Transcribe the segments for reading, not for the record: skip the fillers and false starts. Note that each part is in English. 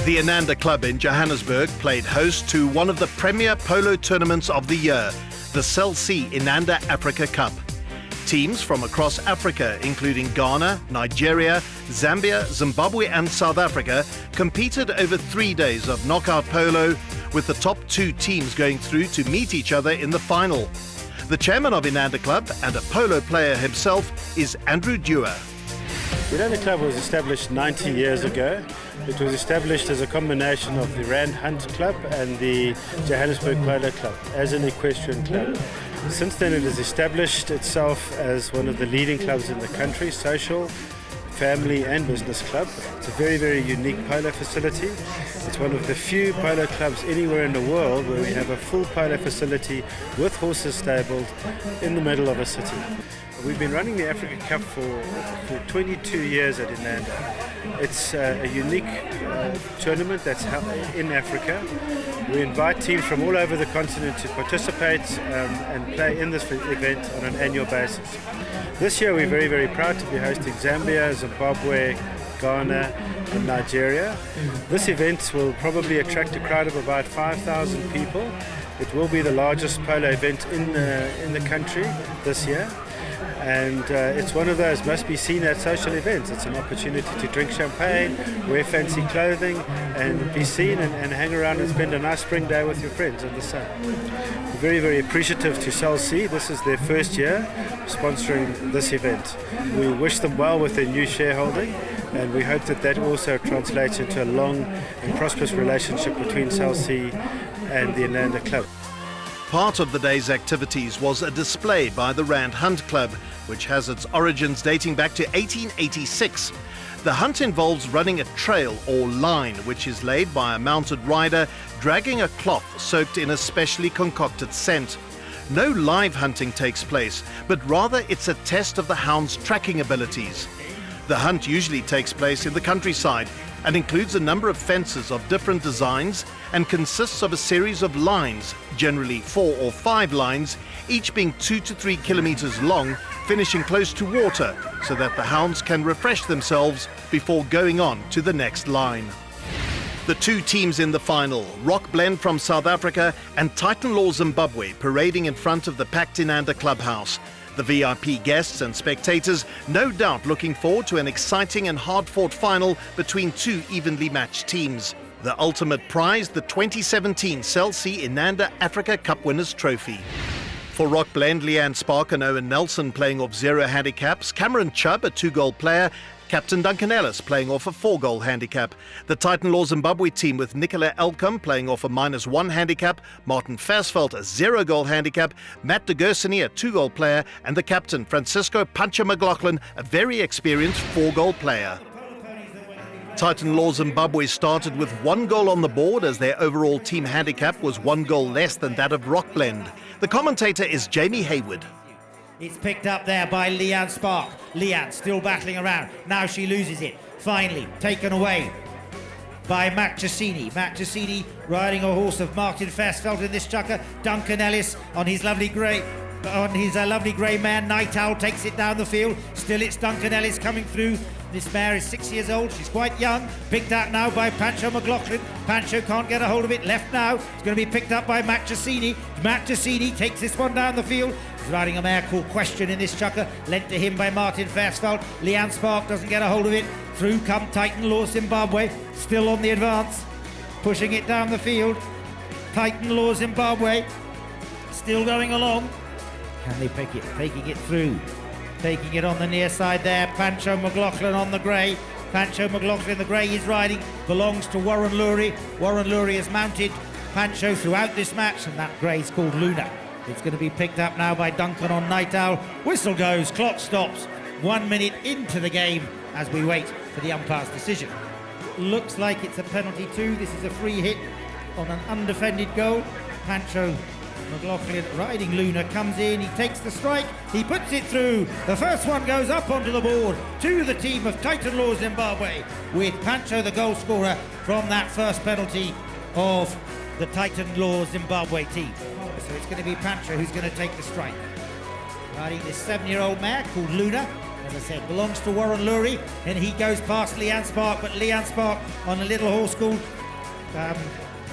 The Inanda club in Johannesburg played host to one of the premier polo tournaments of the year, the Cell C Inanda Africa Cup. Teams from across Africa, including Ghana, Nigeria, Zambia, Zimbabwe and South Africa, competed over 3 days of knockout polo, with the top 2 teams going through to meet each other in the final. The chairman of Inanda Club and a polo player himself is Andrew Dewar. The Inanda Club was established 90 years ago. It was established as a combination of the Rand Hunt Club and the Johannesburg Polo Club as an equestrian club. Since then it has established itself as one of the leading clubs in the country, social, family and business club. It's a very, very unique polo facility. It's one of the few polo clubs anywhere in the world where we have a full polo facility with horses stabled in the middle of a city. We've been running the Africa Cup for 22 years at Inanda. It's a unique tournament that's held in Africa. We invite teams from all over the continent to participate and play in this event on an annual basis. This year we're very, very proud to be hosting Zambia, Zimbabwe, Ghana and Nigeria. This event will probably attract a crowd of about 5,000 people. It will be the largest polo event in the country this year. And it's one of those must-be-seen at social events. It's an opportunity to drink champagne, wear fancy clothing, and be seen and hang around and spend a nice spring day with your friends in the sun. We're very, very appreciative to Cell C. This is their first year sponsoring this event. We wish them well with their new shareholding, and we hope that that also translates into a long and prosperous relationship between Cell C and the Inanda Club. Part of the day's activities was a display by the Rand Hunt Club, which has its origins dating back to 1886. The hunt involves running a trail or line, which is laid by a mounted rider dragging a cloth soaked in a specially concocted scent. No live hunting takes place, but rather it's a test of the hound's tracking abilities. The hunt usually takes place in the countryside and includes a number of fences of different designs and consists of a series of lines, generally 4 or 5 lines, each being 2 to 3 kilometers long, finishing close to water so that the hounds can refresh themselves before going on to the next line. The 2 teams in the final, Rock Blend from South Africa and Titan Law Zimbabwe, parading in front of the packed Inanda clubhouse. The VIP guests and spectators no doubt looking forward to an exciting and hard-fought final between 2 evenly matched teams. The ultimate prize, the 2017 Cell C Inanda Africa Cup Winners' Trophy. For Rock Blend, Leanne Spark and Owen Nelson playing off 0 handicaps, Cameron Chubb, a 2-goal player, Captain Duncan Ellis playing off a 4-goal handicap. The Titan Law Zimbabwe team with Nicola Elcom playing off a -1 handicap, Martin Fasveld a 0-goal handicap, Matt de Gersony a 2-goal player, and the captain Francisco Pancho McLaughlin a very experienced 4-goal player. Titan Law Zimbabwe started with 1 goal on the board as their overall team handicap was 1 goal less than that of Rock Blend. The commentator is Jamie Hayward. It's picked up there by Leanne Spark. Leanne still battling around. Now she loses it. Finally taken away by Matt Giacchini. Matt Giacchini riding a horse of Martin Fasveld in this chucker. Duncan Ellis on his lovely grey man. Night Owl takes it down the field. Still it's Duncan Ellis coming through. This mare is 6 years old. She's quite young. Picked out now by Pancho McLaughlin. Pancho can't get a hold of it. Left now. It's going to be picked up by Matt Giacchini. Matt Giacchini takes this one down the field. He's riding a mare called Question in this chucker. Lent to him by Martin Fasveld. Leanne Spark doesn't get a hold of it. Through come Titan Law Zimbabwe. Still on the advance. Pushing it down the field. Titan Law Zimbabwe. Still going along. Can they pick it? Taking it through. Taking it on the near side there, Pancho McLaughlin on the grey. Pancho McLaughlin, the grey he's riding, belongs to Warren Lurie. Warren Lurie has mounted Pancho throughout this match, and that grey's called Luna. It's going to be picked up now by Duncan on Night Owl. Whistle goes, clock stops. 1 minute into the game as we wait for the umpire's decision. Looks like it's a penalty too. This is a free hit on an undefended goal. Pancho McLaughlin riding Luna comes in, he takes the strike, he puts it through. The first one goes up onto the board to the team of Titan Law Zimbabwe, with Pancho the goal scorer from that first penalty of the Titan Law Zimbabwe team. So it's going to be Pancho who's going to take the strike. Riding this 7-year-old mare called Luna. as I said, belongs to Warren Lurie, and he goes past Leanne Spark, but Leanne Spark on a little horse called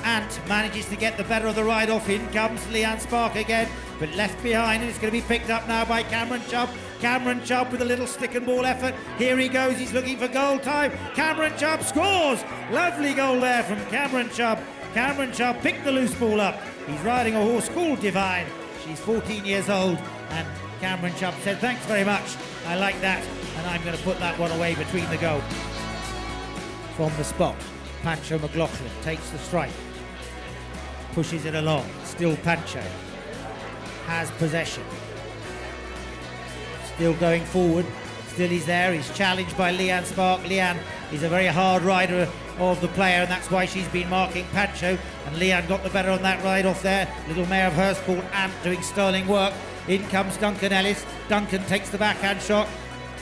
Ant manages to get the better of the ride off. In comes Leanne Spark again, but left behind, and it's going to be picked up now by Cameron Chubb. Cameron Chubb with a little stick and ball effort. Here he goes, he's looking for goal time. Cameron Chubb scores! Lovely goal there from Cameron Chubb. Cameron Chubb picked the loose ball up. He's riding a horse called Divine. She's 14 years old, and Cameron Chubb said, thanks very much, I like that, and I'm going to put that one away between the goal. From the spot, Pancho McLaughlin takes the strike, pushes it along. Still Pancho has possession, still going forward, still he's there. He's challenged by Leanne Spark. Leanne is a very hard rider of the player, and that's why she's been marking Pancho, and Leanne got the better on that ride off there. Little mare of hers called Ant doing sterling work. In comes Duncan Ellis. Duncan takes the backhand shot,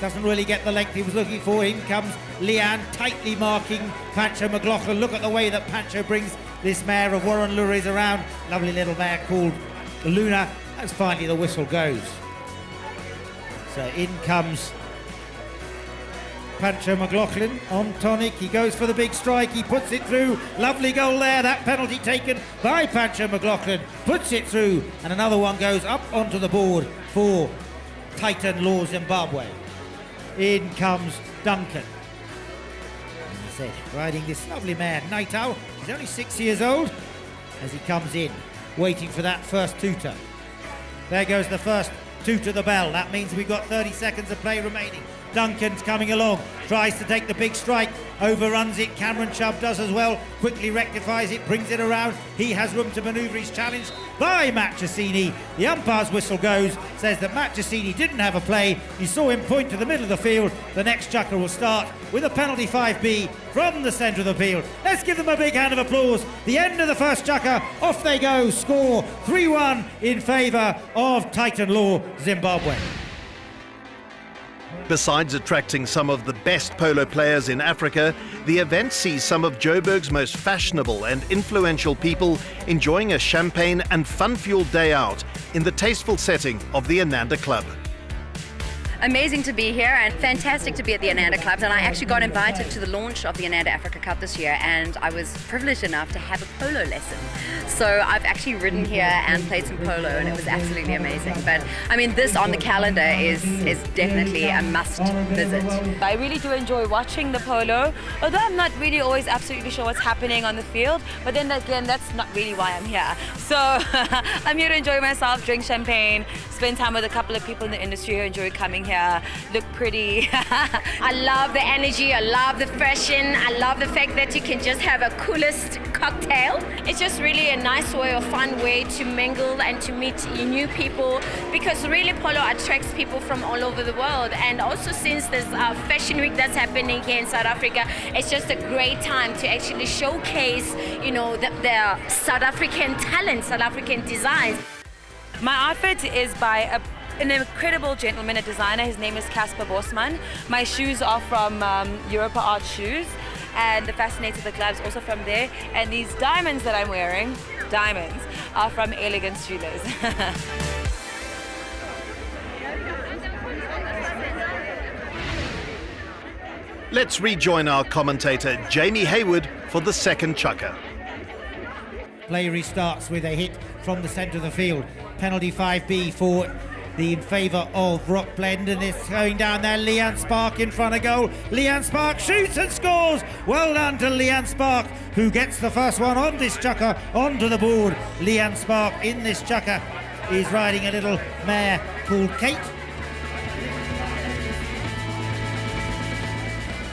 doesn't really get the length he was looking for. In comes Leanne, tightly marking Pancho McLaughlin. Look at the way that Pancho brings this mare of Warren Lurie's around. Lovely little mare called Luna, as finally the whistle goes. So in comes Pancho McLaughlin on tonic. He goes for the big strike, he puts it through. Lovely goal there, that penalty taken by Pancho McLaughlin, puts it through, and another one goes up onto the board for Titan Law Zimbabwe. In comes Duncan, as I said, riding this lovely mare, Night Owl. He's only 6 years old, as he comes in, waiting for that first tutor. There goes the first toot of the bell. That means we've got 30 seconds of play remaining. Duncan's coming along, tries to take the big strike, overruns it. Cameron Chubb does as well, quickly rectifies it, brings it around. He has room to manoeuvre. He's challenged by Matt Cassini. The umpire's whistle goes, says that Matt Cassini didn't have a play. You saw him point to the middle of the field. The next chukker will start with a penalty 5B from the centre of the field. Let's give them a big hand of applause. The end of the first chukker, off they go. Score 3-1 in favour of Titan Law Zimbabwe. Besides attracting some of the best polo players in Africa, the event sees some of Joburg's most fashionable and influential people enjoying a champagne and fun-fueled day out in the tasteful setting of the Inanda Club. Amazing to be here and fantastic to be at the Inanda Club, and I actually got invited to the launch of the Inanda Africa Cup this year, and I was privileged enough to have a polo lesson. So I've actually ridden here and played some polo, and it was absolutely amazing. But I mean, this on the calendar is definitely a must visit. I really do enjoy watching the polo, although I'm not really always absolutely sure what's happening on the field, but then again, that's not really why I'm here. So I'm here to enjoy myself, drink champagne, spend time with a couple of people in the industry who enjoy coming here, look pretty. I love the energy, I love the fashion, I love the fact that you can just have a coolest cocktail. It's just really a nice way, a fun way to mingle and to meet new people, because really polo attracts people from all over the world, and also since there's fashion week that's happening here in South Africa, it's just a great time to actually showcase, you know, the South African talent, South African designs. My outfit is by an incredible gentleman, a designer. His name is Casper Bosman. My shoes are from Europa Art Shoes, and the Fascinator, the gloves, also from there. And these diamonds that I'm wearing, diamonds, are from Elegance Jewelers. Let's rejoin our commentator Jamie Hayward for the second chukker. Play restarts with a hit from the centre of the field. Penalty 5B for in favour of Rock Blend, and it's going down there. Leanne Spark in front of goal. Leanne Spark shoots and scores. Well done to Leanne Spark, who gets the first one on this chukker onto the board. Leanne Spark in this chukker is riding a little mare called Kate.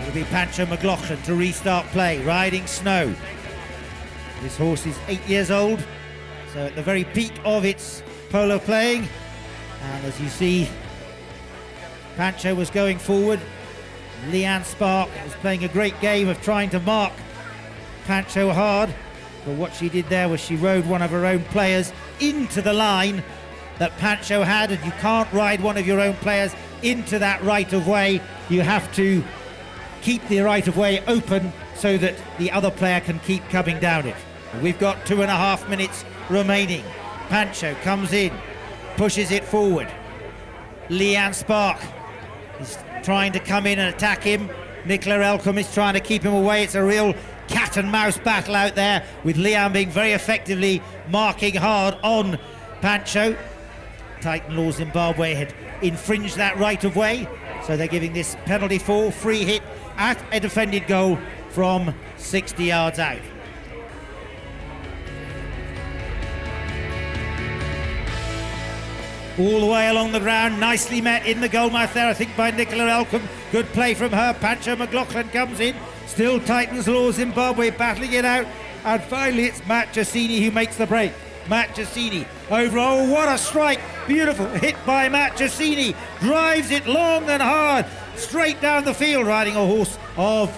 It'll be Pancho McLaughlin to restart play, riding Snow. This horse is 8 years old, so at the very peak of its polo playing. And as you see, Pancho was going forward. Leanne Spark was playing a great game of trying to mark Pancho hard. But what she did there was she rode one of her own players into the line that Pancho had, and you can't ride one of your own players into that right of way. You have to keep the right of way open so that the other player can keep coming down it. We've got 2.5 minutes remaining. Pancho comes in, pushes it forward. Leanne Spark He's trying to come in and attack him. Nicola Elcombe is trying to keep him away. It's a real cat and mouse battle out there, with Leanne being very effectively marking hard on Pancho. Titan Law Zimbabwe had infringed that right of way, so they're giving this penalty for free hit at a defended goal from 60 yards out. All the way along the ground, nicely met in the goal mouth there, I think, by Nicola Elcombe. Good play from her. Pancho McLaughlin comes in. Still Titans Law Zimbabwe battling it out. And finally it's Matt Giacini who makes the break. Matt Giacini over. Oh, what a strike. Beautiful hit by Matt Giacini. Drives it long and hard. Straight down the field, riding a horse of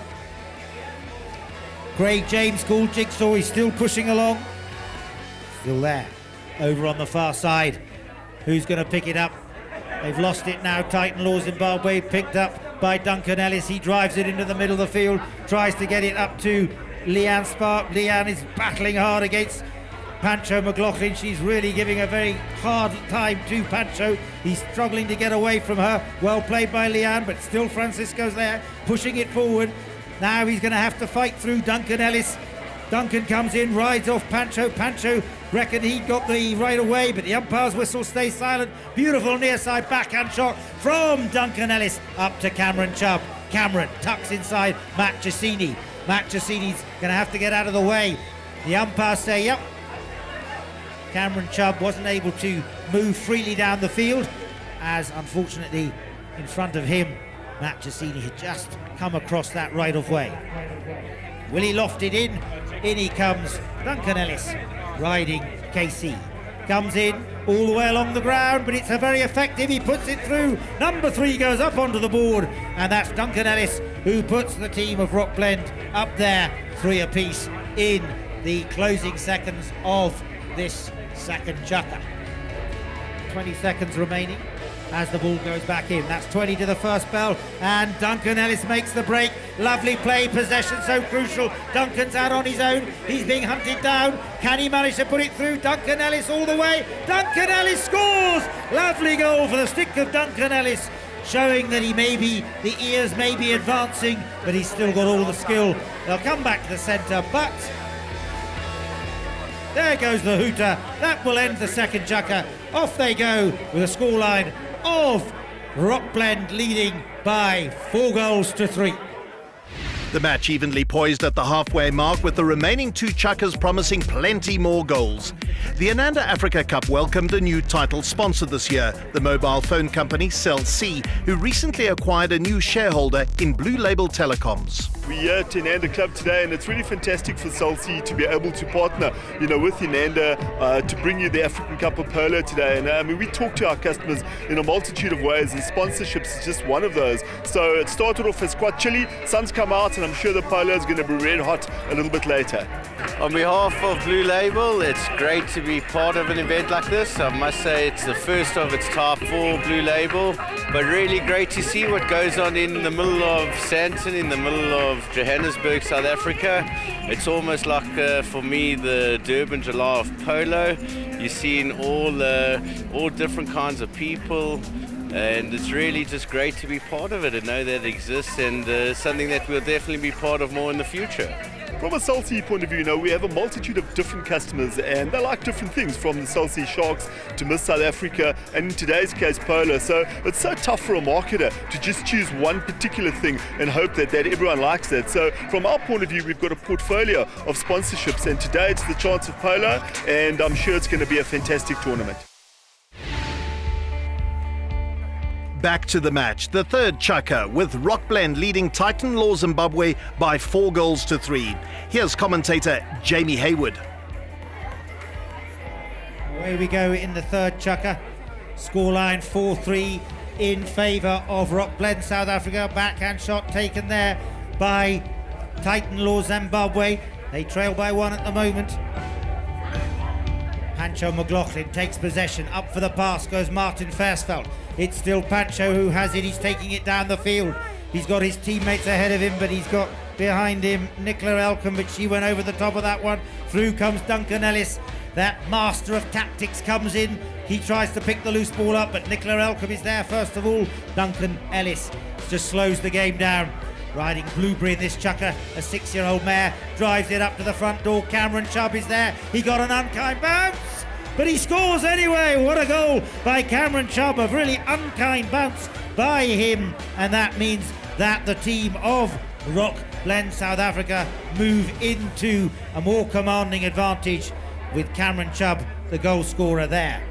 Craig James called Jigsaw. He's still pushing along. Still there. Over on the far side. Who's going to pick it up? They've lost it now. Titan Law Zimbabwe picked up by Duncan Ellis. He drives it into the middle of the field, tries to get it up to Leanne Spark. Leanne is battling hard against Pancho McLaughlin. She's really giving a very hard time to Pancho. He's struggling to get away from her. Well played by Leanne, but still Francisco's there, pushing it forward. Now he's going to have to fight through Duncan Ellis. Duncan comes in, rides off Pancho. Pancho reckoned he got the right away, but the umpire's whistle stays silent. Beautiful near side backhand shot from Duncan Ellis up to Cameron Chubb. Cameron tucks inside Matt Giacini. Matt Giacini's going to have to get out of the way. The umpires say, yep. Cameron Chubb wasn't able to move freely down the field, as unfortunately in front of him, Matt Giacini had just come across that right of way. Willie lofted in he comes Duncan Ellis, riding KC. Comes in all the way along the ground, but it's a very effective, he puts it through. Number 3 goes up onto the board, and that's Duncan Ellis who puts the team of Rock Blend up there 3 apiece in the closing seconds of this second chukker. 20 seconds remaining as the ball goes back in. That's 20 to the first bell, and Duncan Ellis makes the break. Lovely play, possession so crucial. Duncan's out on his own. He's being hunted down. Can he manage to put it through? Duncan Ellis all the way. Duncan Ellis scores! Lovely goal for the stick of Duncan Ellis, showing that the ears may be advancing, but he's still got all the skill. They'll come back to the centre, but there goes the hooter. That will end the second chukker. Off they go with a scoreline of Rock Blend leading by 4 goals to 3. The match evenly poised at the halfway mark, with the remaining 2 chukkers promising plenty more goals. The Inanda Africa Cup welcomed a new title sponsor this year, the mobile phone company Cell C, who recently acquired a new shareholder in Blue Label Telecoms. We're here at Inanda Club today, and it's really fantastic for Cell C to be able to partner, with Inanda to bring you the African Cup of Polo today. And we talk to our customers in a multitude of ways, and sponsorships is just one of those. So it started off as quite chilly, sun's come out, and I'm sure the polo is going to be red hot a little bit later. On behalf of Blue Label, it's great to be part of an event like this. I must say it's the first of its type for Blue Label, but really great to see what goes on in the middle of Sandton, in the middle of Johannesburg, South Africa. It's almost like, for me, the Durban July of polo. You're seeing all different kinds of people, and it's really just great to be part of it and know that it exists, and something that we'll definitely be part of more in the future. From a Cell C point of view, we have a multitude of different customers, and they like different things, from the Cell C Sharks to Miss South Africa, and in today's case polo. So it's so tough for a marketer to just choose one particular thing and hope that everyone likes that. So from our point of view, we've got a portfolio of sponsorships, and today it's the chance of polo, and I'm sure it's going to be a fantastic tournament. Back to the match, the third chukker, with Rock Blend leading Titan Law Zimbabwe by 4 goals to 3. Here's commentator Jamie Hayward. Away we go in the third chukker. Scoreline 4-3 in favour of Rock Blend South Africa. Backhand shot taken there by Titan Law Zimbabwe. They trail by 1 at the moment. Pancho McLaughlin takes possession. Up for the pass goes Martin Versfeld. It's still Pancho who has it. He's taking it down the field. He's got his teammates ahead of him, but he's got behind him Nicola Elcombe, but she went over the top of that one. Through comes Duncan Ellis. That master of tactics comes in. He tries to pick the loose ball up, but Nicola Elcombe is there first of all. Duncan Ellis just slows the game down. Riding Blueberry in this chucker, a 6-year-old mare, drives it up to the front door. Cameron Chubb is there. He got an unkind bounce, but he scores anyway. What a goal by Cameron Chubb, a really unkind bounce by him. And that means that the team of Rock Blend South Africa move into a more commanding advantage with Cameron Chubb, the goal scorer there.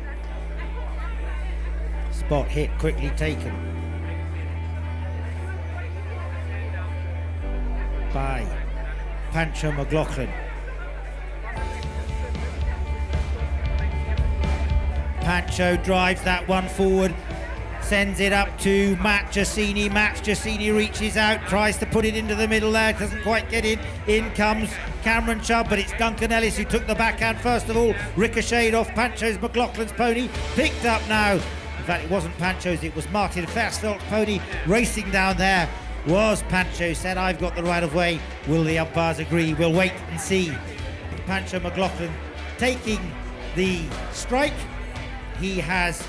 Spot hit quickly taken by Pancho McLaughlin. Pancho drives that one forward, sends it up to Matt Giacini. Matt Giacini reaches out, tries to put it into the middle there, doesn't quite get in. In comes Cameron Chubb, but it's Duncan Ellis who took the backhand first of all, ricocheted off Pancho's McLaughlin's pony, picked up now. In fact, it wasn't Pancho's, it was Martin Versfeld's pony racing down there. Was Pancho, said, I've got the right of way. Will the umpires agree? We'll wait and see. Pancho McLaughlin taking the strike. He has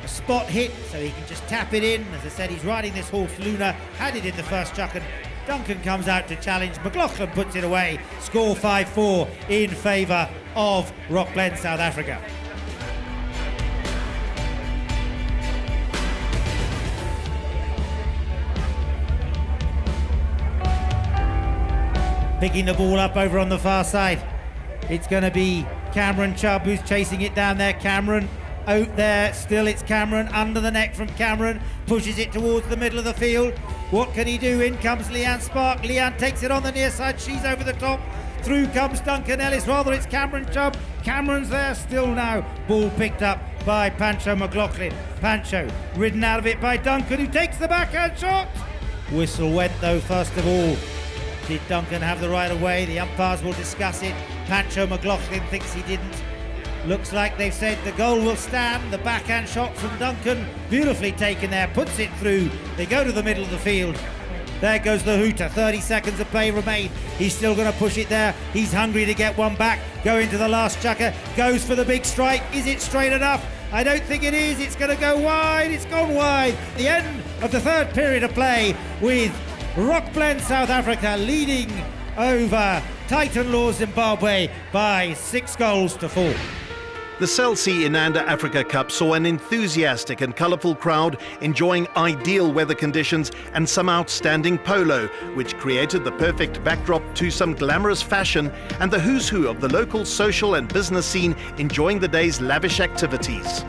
a spot hit, so he can just tap it in. As I said, he's riding this horse, Luna, had it in the first chuck, and Duncan comes out to challenge. McLaughlin puts it away. Score 5-4 in favour of Rock Blend South Africa. Picking the ball up over on the far side. It's going to be Cameron Chubb who's chasing it down there. Cameron out there, still it's Cameron, under the neck from Cameron, pushes it towards the middle of the field. What can he do? In comes Leanne Spark. Leanne takes it on the near side, she's over the top. Through comes Duncan Ellis, rather it's Cameron Chubb. Cameron's there still now. Ball picked up by Pancho McLaughlin. Pancho ridden out of it by Duncan, who takes the backhand shot. Whistle went though, first of all. Did Duncan have the right of way? The umpires will discuss it. Pancho McLaughlin thinks he didn't. Looks like they've said the goal will stand. The backhand shot from Duncan, beautifully taken there, puts it through. They go to the middle of the field. There goes the hooter. 30 seconds of play remain. He's still going to push it there. He's hungry to get one back. Going to the last chucker. Goes for the big strike. Is it straight enough? I don't think it is. It's going to go wide. It's gone wide. The end of the third period of play with Rock Blend South Africa leading over Titan Law Zimbabwe by 6-4. The Cell C Inanda Africa Cup saw an enthusiastic and colourful crowd enjoying ideal weather conditions and some outstanding polo, which created the perfect backdrop to some glamorous fashion and the who's who of the local social and business scene enjoying the day's lavish activities.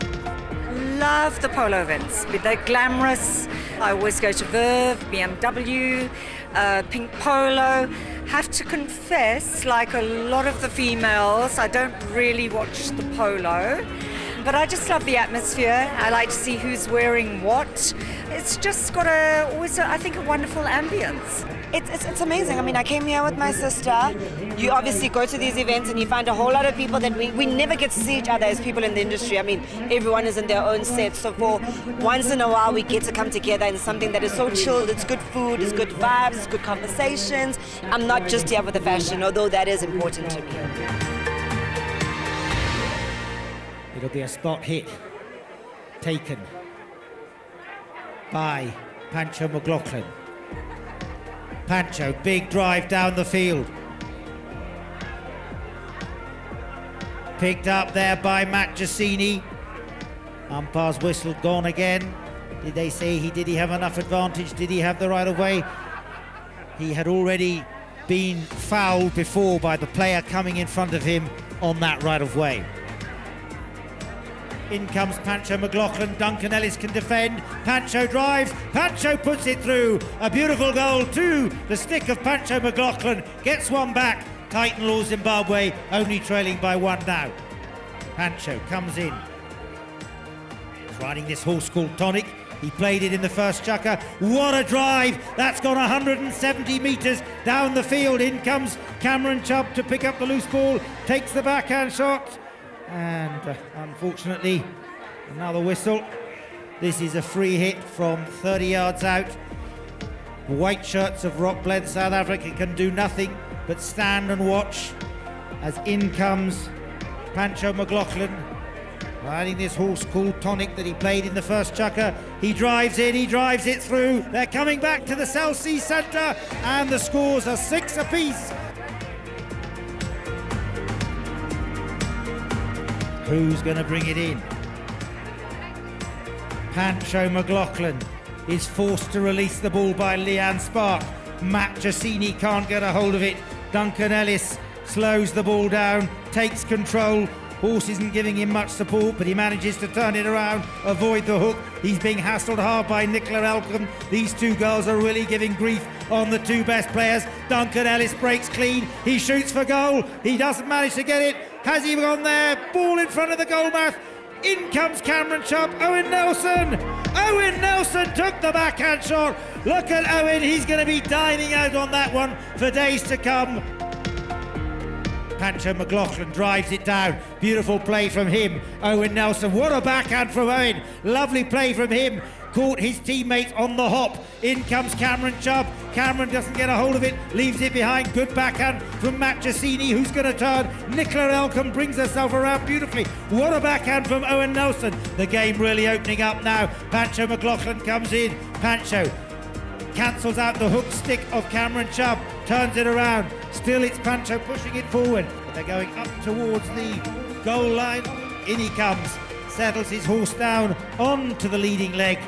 Love the polo events. They're glamorous. I always go to Verve, BMW, Pink Polo. Have to confess, like a lot of the females, I don't really watch the polo, but I just love the atmosphere. I like to see who's wearing what. It's just got I think, a wonderful ambience. It's amazing. I mean, I came here with my sister. You obviously go to these events and you find a whole lot of people that we never get to see each other as people in the industry. I mean, everyone is in their own set. So for once in a while, we get to come together in something that is so chilled. It's good food, it's good vibes, it's good conversations. I'm not just here for the fashion, although that is important to me. It'll be a spot hit taken by Pancho McLaughlin. Pancho, big drive down the field. Picked up there by Matt Giacini. Umpire's whistle gone again. Did they say did he have enough advantage? Did he have the right of way? He had already been fouled before by the player coming in front of him on that right of way. In comes Pancho McLaughlin. Duncan Ellis can defend. Pancho drives. Pancho puts it through. A beautiful goal to the stick of Pancho McLaughlin. Gets one back. Titan Law Zimbabwe only trailing by one now. Pancho comes in. He's riding this horse called Tonic. He played it in the first chucker. What a drive! That's gone 170 metres down the field. In comes Cameron Chubb to pick up the loose ball. Takes the backhand shot. And unfortunately, another whistle. This is a free hit from 30 yards out. The white shirts of Rock Blend South Africa can do nothing but stand and watch as in comes Pancho McLaughlin riding this horse called Tonic that he played in the first chukker. He drives it through. They're coming back to the South Sea Centre and the scores are 6 apiece. Who's going to bring it in? Pancho McLaughlin is forced to release the ball by Leanne Spark. Matt Giacchini can't get a hold of it. Duncan Ellis slows the ball down, takes control. Horse isn't giving him much support, but he manages to turn it around, avoid the hook. He's being hassled hard by Nicola Elcombe. These two girls are really giving grief on the two best players. Duncan Ellis breaks clean. He shoots for goal. He doesn't manage to get it. Has he gone there? Ball in front of the goal mouth. In comes Cameron Chubb. Owen Nelson. Owen Nelson took the backhand shot. Look at Owen. He's going to be dining out on that one for days to come. Pancho McLaughlin drives it down. Beautiful play from him. Owen Nelson, what a backhand from Owen. Lovely play from him. Caught his teammate on the hop. In comes Cameron Chubb. Cameron doesn't get a hold of it, leaves it behind. Good backhand from Matt Giacchini, who's going to turn. Nicola Elcombe brings herself around beautifully. What a backhand from Owen Nelson. The game really opening up now. Pancho McLaughlin comes in. Pancho cancels out the hook stick of Cameron Chubb, turns it around. Still it's Pancho pushing it forward, but they're going up towards the goal line. In he comes, settles his horse down onto the leading leg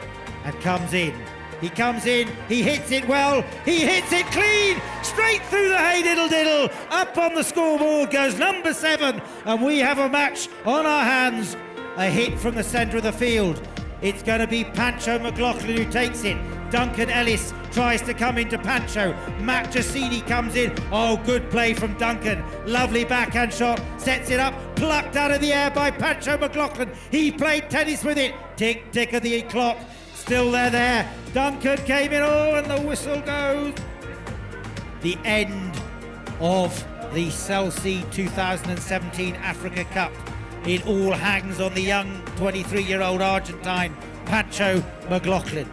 and comes in. He comes in, he hits it well, he hits it clean, straight through the hay diddle diddle. Up on the scoreboard goes number 7, and we have a match on our hands. A hit from the centre of the field. It's going to be Pancho McLaughlin who takes it. Duncan Ellis tries to come into Pancho. Matt Giacchini comes in. Oh, good play from Duncan. Lovely backhand shot. Sets it up. Plucked out of the air by Pancho McLaughlin. He played tennis with it. Tick, tick of the clock. Still there. Duncan came in. Oh, and the whistle goes. The end of the Chelsea 2017 Africa Cup. It all hangs on the young 23-year-old Argentine, Pancho McLaughlin.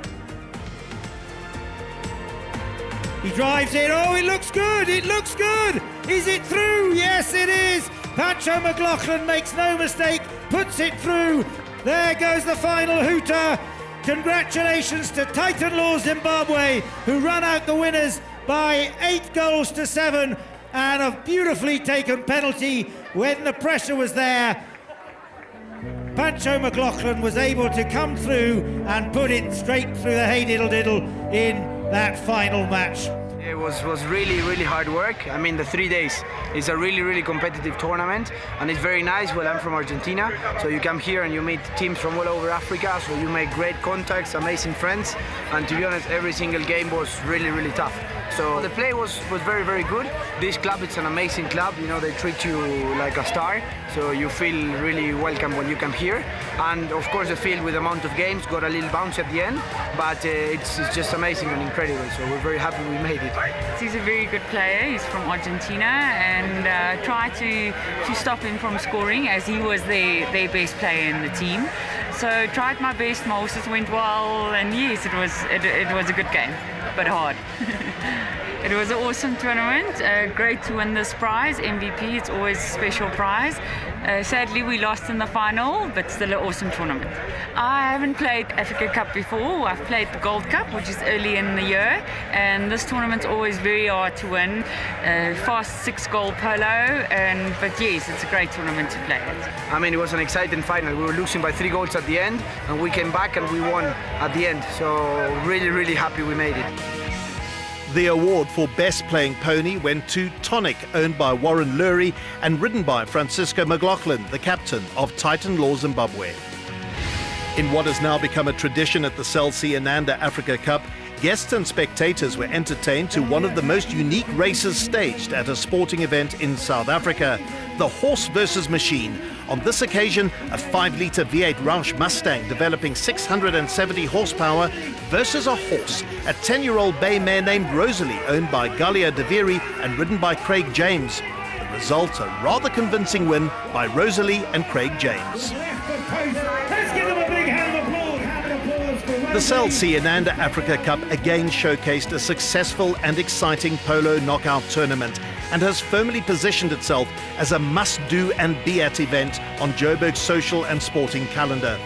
He drives it. Oh, it looks good. It looks good. Is it through? Yes, it is. Pancho McLaughlin makes no mistake, puts it through. There goes the final hooter. Congratulations to Titan Law Zimbabwe, who run out the winners by 8-7, and a beautifully taken penalty when the pressure was there. Pancho McLaughlin was able to come through and put it straight through the hay diddle diddle in that final match. It was really, really hard work. I mean, the 3 days is a really, really competitive tournament, and it's very nice. Well, I'm from Argentina, so you come here and you meet teams from all over Africa, so you make great contacts, amazing friends, and to be honest, every single game was really, really tough. So the play was very, very good. This club, it's an amazing club. You know, they treat you like a star, so you feel really welcome when you come here. And of course, the field with the amount of games got a little bounce at the end, but it's just amazing and incredible. So we're very happy we made it. He's a very good player. He's from Argentina, and try to stop him from scoring, as he was their best player in the team. So tried my best. My horses went well, and yes, it was a good game, but hard. It was an awesome tournament. Great to win this prize, MVP. It's always a special prize. Sadly, we lost in the final, but still an awesome tournament. I haven't played Africa Cup before. I've played the Gold Cup, which is early in the year, and this tournament's always very hard to win. Fast 6-goal polo, but yes, it's a great tournament to play it. I mean, it was an exciting final. We were losing by 3 goals at the end, and we came back and we won at the end. So really, really happy we made it. The award for Best Playing Pony went to Tonic, owned by Warren Lurie and ridden by Francisco McLaughlin, the captain of Titan Law Zimbabwe. In what has now become a tradition at the Chelsea Inanda Africa Cup, guests and spectators were entertained to one of the most unique races staged at a sporting event in South Africa, the Horse versus Machine. On this occasion, a 5-litre V8 Roush Mustang developing 670 horsepower versus a horse, a 10-year-old bay mare named Rosalie, owned by Galia De Vere and ridden by Craig James. The result, a rather convincing win by Rosalie and Craig James. The Chelsea Inanda Africa Cup again showcased a successful and exciting polo knockout tournament. and has firmly positioned itself as a must-do and be-at event on Joburg's social and sporting calendar.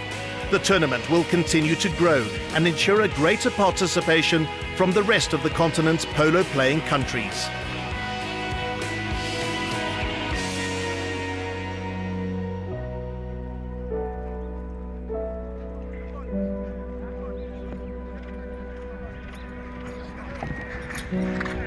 The tournament will continue to grow and ensure a greater participation from the rest of the continent's polo-playing countries. Mm-hmm.